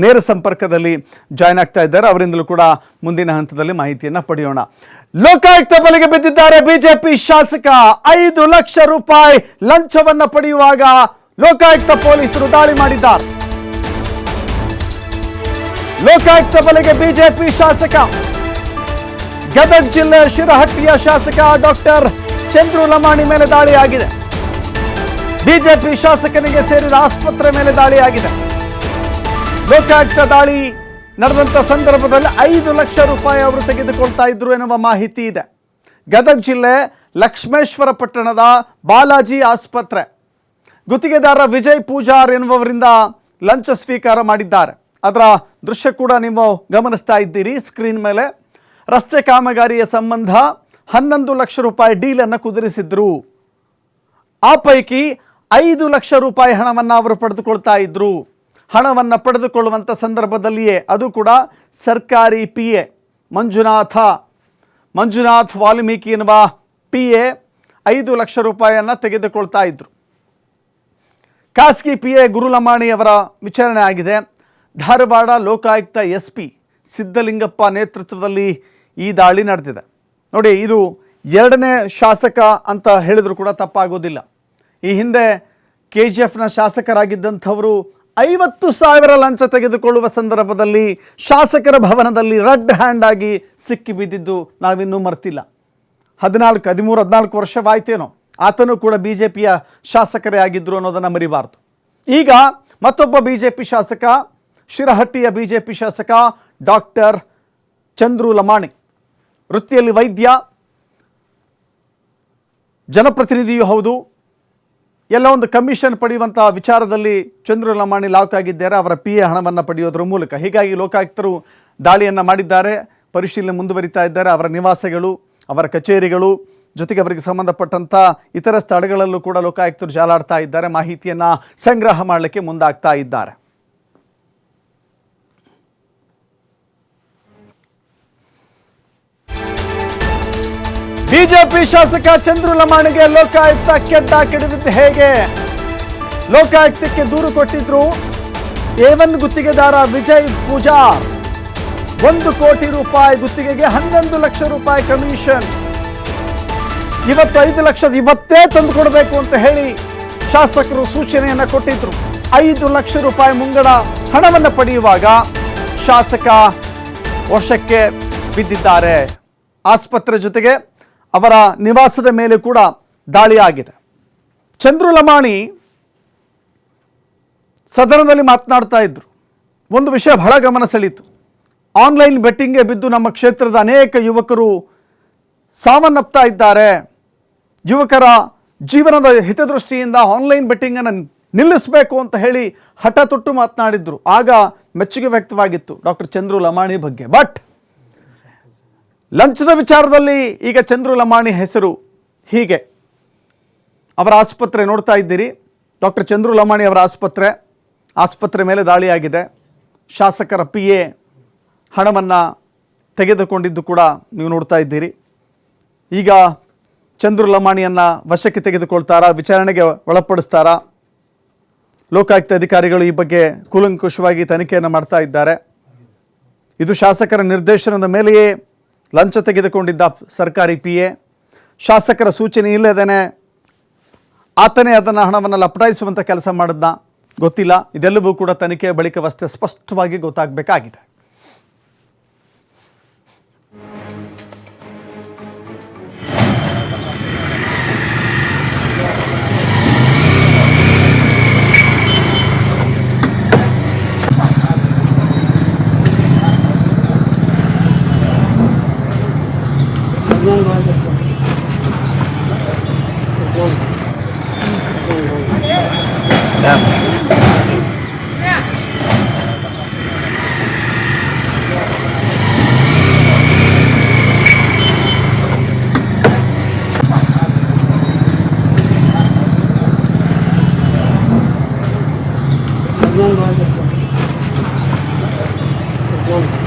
ನೇರ ಸಂಪರ್ಕದಲ್ಲಿ ಜಾಯ್ನ್ ಆಗ್ತಾ ಇದ್ದಾರೆ. ಅವರಿಂದಲೂ ಕೂಡ ಮುಂದಿನ ಹಂತದಲ್ಲಿ ಮಾಹಿತಿಯನ್ನು ಪಡೆಯೋಣ. ಲೋಕಾಯುಕ್ತ ಬಲೆಗೆ ಬಿದ್ದಿದ್ದಾರೆ ಬಿಜೆಪಿ ಶಾಸಕ. 5 ಲಕ್ಷ ರೂಪಾಯಿ ಲಂಚವನ್ನು ಪಡೆಯುವಾಗ ಲೋಕಾಯುಕ್ತ ಪೊಲೀಸರು ದಾಳಿ ಮಾಡಿದ್ದಾರೆ. ಲೋಕಾಯುಕ್ತ ಬಲೆಗೆ ಬಿಜೆಪಿ ಶಾಸಕ. ಗದಗ ಜಿಲ್ಲೆ ಶಿರಹಟ್ಟಿಯ ಶಾಸಕ ಡಾಕ್ಟರ್ ಚಂದ್ರು ಲಮಾಣಿ ಮೇಲೆ ದಾಳಿಯಾಗಿದೆ. ಬಿಜೆಪಿ ಶಾಸಕನಿಗೆ ಸೇರಿದ ಆಸ್ಪತ್ರೆ ಮೇಲೆ ದಾಳಿಯಾಗಿದೆ. ಲೋಕಾಯುಕ್ತ ದಾಳಿ ನಡೆದಂಥ ಸಂದರ್ಭದಲ್ಲಿ 5 ಲಕ್ಷ ರೂಪಾಯಿ ಅವರು ತೆಗೆದುಕೊಳ್ತಾ ಇದ್ರು ಎನ್ನುವ ಮಾಹಿತಿ ಇದೆ. ಗದಗ ಜಿಲ್ಲೆ ಲಕ್ಷ್ಮೇಶ್ವರ ಪಟ್ಟಣದ ಬಾಲಾಜಿ ಆಸ್ಪತ್ರೆ ಗುತ್ತಿಗೆದಾರ ವಿಜಯ್ ಪೂಜಾರ್ ಎನ್ನುವವರಿಂದ ಲಂಚ ಸ್ವೀಕಾರ ಮಾಡಿದ್ದಾರೆ. ಅದರ ದೃಶ್ಯ ಕೂಡ ನೀವು ಗಮನಿಸ್ತಾ ಇದ್ದೀರಿ ಸ್ಕ್ರೀನ್ ಮೇಲೆ. ರಸ್ತೆ ಕಾಮಗಾರಿಯ ಸಂಬಂಧ 11 ಲಕ್ಷ ರೂಪಾಯಿ ಡೀಲನ್ನು ಕುದುರಿಸಿದ್ರು. ಆ ಪೈಕಿ 5 ಲಕ್ಷ ರೂಪಾಯಿ ಹಣವನ್ನು ಅವರು ಪಡೆದುಕೊಳ್ತಾ ಇದ್ರು. ಹಣವನ್ನು ಪಡೆದುಕೊಳ್ಳುವಂಥ ಸಂದರ್ಭದಲ್ಲಿಯೇ ಅದು ಕೂಡ ಸರ್ಕಾರಿ PA ಮಂಜುನಾಥ್ ವಾಲ್ಮೀಕಿ ಎನ್ನುವ PA 5 ಲಕ್ಷ ರೂಪಾಯಿಯನ್ನು ತೆಗೆದುಕೊಳ್ತಾ ಇದ್ರು. ಖಾಸಗಿ PA ಗುರು ಲಮಾಣಿ ಅವರ ವಿಚಾರಣೆ ಆಗಿದೆ. ಧಾರವಾಡ ಲೋಕಾಯುಕ್ತ SP ಸಿದ್ದಲಿಂಗಪ್ಪ ನೇತೃತ್ವದಲ್ಲಿ ಈ ದಾಳಿ ನಡೆದಿದೆ. ನೋಡಿ, ಇದು 2ನೇ ಶಾಸಕ ಅಂತ ಹೇಳಿದ್ರು ಕೂಡ ತಪ್ಪಾಗೋದಿಲ್ಲ. ಈ ಹಿಂದೆ KGFನ ಶಾಸಕರಾಗಿದ್ದಂಥವರು 50,000 ಲಂಚ ತೆಗೆದುಕೊಳ್ಳುವ ಸಂದರ್ಭದಲ್ಲಿ ಶಾಸಕರ ಭವನದಲ್ಲಿ ರೆಡ್ ಹ್ಯಾಂಡ್ ಆಗಿ ಸಿಕ್ಕಿ ಬಿದ್ದಿದ್ದು ನಾವಿನ್ನೂ ಮರ್ತಿಲ್ಲ. 13-14 ವರ್ಷವಾಯ್ತೇನೋ. ಆತನು ಕೂಡ BJPಯ ಶಾಸಕರೇ ಆಗಿದ್ರು ಅನ್ನೋದನ್ನು ಮರಿಬಾರ್ದು. ಈಗ ಮತ್ತೊಬ್ಬ BJP ಶಾಸಕ, ಶಿರಹಟ್ಟಿಯ BJP ಶಾಸಕ ಡಾಕ್ಟರ್ ಚಂದ್ರು ಲಮಾಣಿ, ವೃತ್ತಿಯಲ್ಲಿ ವೈದ್ಯ, ಜನಪ್ರತಿನಿಧಿಯೂ ಹೌದು. ಎಲ್ಲ ಒಂದು ಕಮಿಷನ್ ಪಡೆಯುವಂಥ ವಿಚಾರದಲ್ಲಿ ಚಂದ್ರು ಲಮಾಣಿ ಲಾಕ್ ಆಗಿದ್ದಾರೆ, ಅವರ PA ಹಣವನ್ನು ಪಡೆಯೋದ್ರ ಮೂಲಕ. ಹೀಗಾಗಿ ಲೋಕಾಯುಕ್ತರು ದಾಳಿಯನ್ನು ಮಾಡಿದ್ದಾರೆ. ಪರಿಶೀಲನೆ ಮುಂದುವರಿತಾ ಇದ್ದಾರೆ. ಅವರ ನಿವಾಸಗಳು, ಅವರ ಕಚೇರಿಗಳು, ಜೊತೆಗೆ ಅವರಿಗೆ ಸಂಬಂಧಪಟ್ಟಂಥ ಇತರ ಸ್ಥಳಗಳಲ್ಲೂ ಕೂಡ ಲೋಕಾಯುಕ್ತರು ಜಾಲಾಡ್ತಾ ಇದ್ದಾರೆ. ಮಾಹಿತಿಯನ್ನು ಸಂಗ್ರಹ ಮಾಡಲಿಕ್ಕೆ ಮುಂದಾಗ್ತಾ ಇದ್ದಾರೆ. ಬಿಜೆಪಿ ಶಾಸಕ ಚಂದ್ರು ಲಮಾಣಿಗೆ ಲೋಕಾಯುಕ್ತ ಕೆಡ್ಡ ಕೆಡವಿದ್ದು ಹೇಗೆ? ಲೋಕಾಯುಕ್ತಕ್ಕೆ ದೂರು ಕೊಟ್ಟಿದ್ರು A1 ಗುತ್ತಿಗೆದಾರ ವಿಜಯ್ ಪೂಜಾರ್. 1 ಕೋಟಿ ರೂಪಾಯಿ ಗುತ್ತಿಗೆಗೆ 11 ಲಕ್ಷ ರೂಪಾಯಿ ಕಮಿಷನ್. ಇವತ್ತು 5 ಲಕ್ಷ ಇವತ್ತೇ ತಂದು ಕೊಡಬೇಕು ಅಂತ ಹೇಳಿ ಶಾಸಕರು ಸೂಚನೆಯನ್ನು ಕೊಟ್ಟಿದ್ರು. 5 ಲಕ್ಷ ರೂಪಾಯಿ ಮುಂಗಡ ಹಣವನ್ನು ಪಡೆಯುವಾಗ ಶಾಸಕ ವಶಕ್ಕೆ ಬಿದ್ದಿದ್ದಾರೆ. ಆಸ್ಪತ್ರೆ ಜೊತೆಗೆ ಅವರ ನಿವಾಸದ ಮೇಲೆ ಕೂಡ ದಾಳಿಯಾಗಿದೆ. ಚಂದ್ರು ಲಮಾಣಿ ಸದನದಲ್ಲಿ ಮಾತನಾಡ್ತಾ ಇದ್ರು. ಒಂದು ವಿಷಯ ಬಹಳ ಗಮನ ಸೆಳೀತು. ಆನ್ಲೈನ್ ಬೆಟ್ಟಿಂಗ್ಗೆ ಬಿದ್ದು ನಮ್ಮ ಕ್ಷೇತ್ರದ ಅನೇಕ ಯುವಕರು ಸಾವನ್ನಪ್ತಾ ಇದ್ದಾರೆ. ಯುವಕರ ಜೀವನದ ಹಿತದೃಷ್ಟಿಯಿಂದ ಆನ್ಲೈನ್ ಬೆಟ್ಟಿಂಗನ್ನು ನಿಲ್ಲಿಸಬೇಕು ಅಂತ ಹೇಳಿ ಹಠ ತೊಟ್ಟು ಮಾತನಾಡಿದ್ರು. ಆಗ ಮೆಚ್ಚುಗೆ ವ್ಯಕ್ತವಾಗಿತ್ತು ಡಾಕ್ಟರ್ ಚಂದ್ರು ಲಮಾಣಿ ಬಗ್ಗೆ. ಬಟ್ ಲಂಚದ ವಿಚಾರದಲ್ಲಿ ಈಗ ಚಂದ್ರು ಲಮಾಣಿ ಹೆಸರು ಹೀಗೆ. ಅವರ ಆಸ್ಪತ್ರೆ ನೋಡ್ತಾ ಇದ್ದೀರಿ, ಡಾಕ್ಟರ್ ಚಂದ್ರು ಲಮಾಣಿ ಅವರ ಆಸ್ಪತ್ರೆ ಮೇಲೆ ದಾಳಿಯಾಗಿದೆ. ಶಾಸಕರ PA ಹಣವನ್ನು ತೆಗೆದುಕೊಂಡಿದ್ದು ಕೂಡ ನೀವು ನೋಡ್ತಾ ಇದ್ದೀರಿ. ಈಗ ಚಂದ್ರು ಲಮಾಣಿಯನ್ನು ವಶಕ್ಕೆ ತೆಗೆದುಕೊಳ್ತಾರಾ, ವಿಚಾರಣೆಗೆ ಒಳಪಡಿಸ್ತಾರಾ? ಲೋಕಾಯುಕ್ತ ಅಧಿಕಾರಿಗಳು ಈ ಬಗ್ಗೆ ಕೂಲಂಕುಷವಾಗಿ ತನಿಖೆಯನ್ನು ಮಾಡ್ತಾ ಇದ್ದಾರೆ. ಇದು ಶಾಸಕರ ನಿರ್ದೇಶನದ ಮೇಲೆಯೇ ಲಂಚ ತೆಗೆದುಕೊಂಡಿದ್ದ ಸರ್ಕಾರಿ PA. ಶಾಸಕರ ಸೂಚನೆ ಇಲ್ಲದೇನೆ ಆತನೇ ಅದನ್ನು ಹಣವನ್ನು ಲಪಟಾಯಿಸುವಂಥ ಕೆಲಸ ಮಾಡಿದ್ನ ಗೊತ್ತಿಲ್ಲ. ಇದೆಲ್ಲವೂ ಕೂಡ ತನಿಖೆಯ ಬಳಿಕವಷ್ಟೇ ಸ್ಪಷ್ಟವಾಗಿ ಗೊತ್ತಾಗಬೇಕಾಗಿದೆ.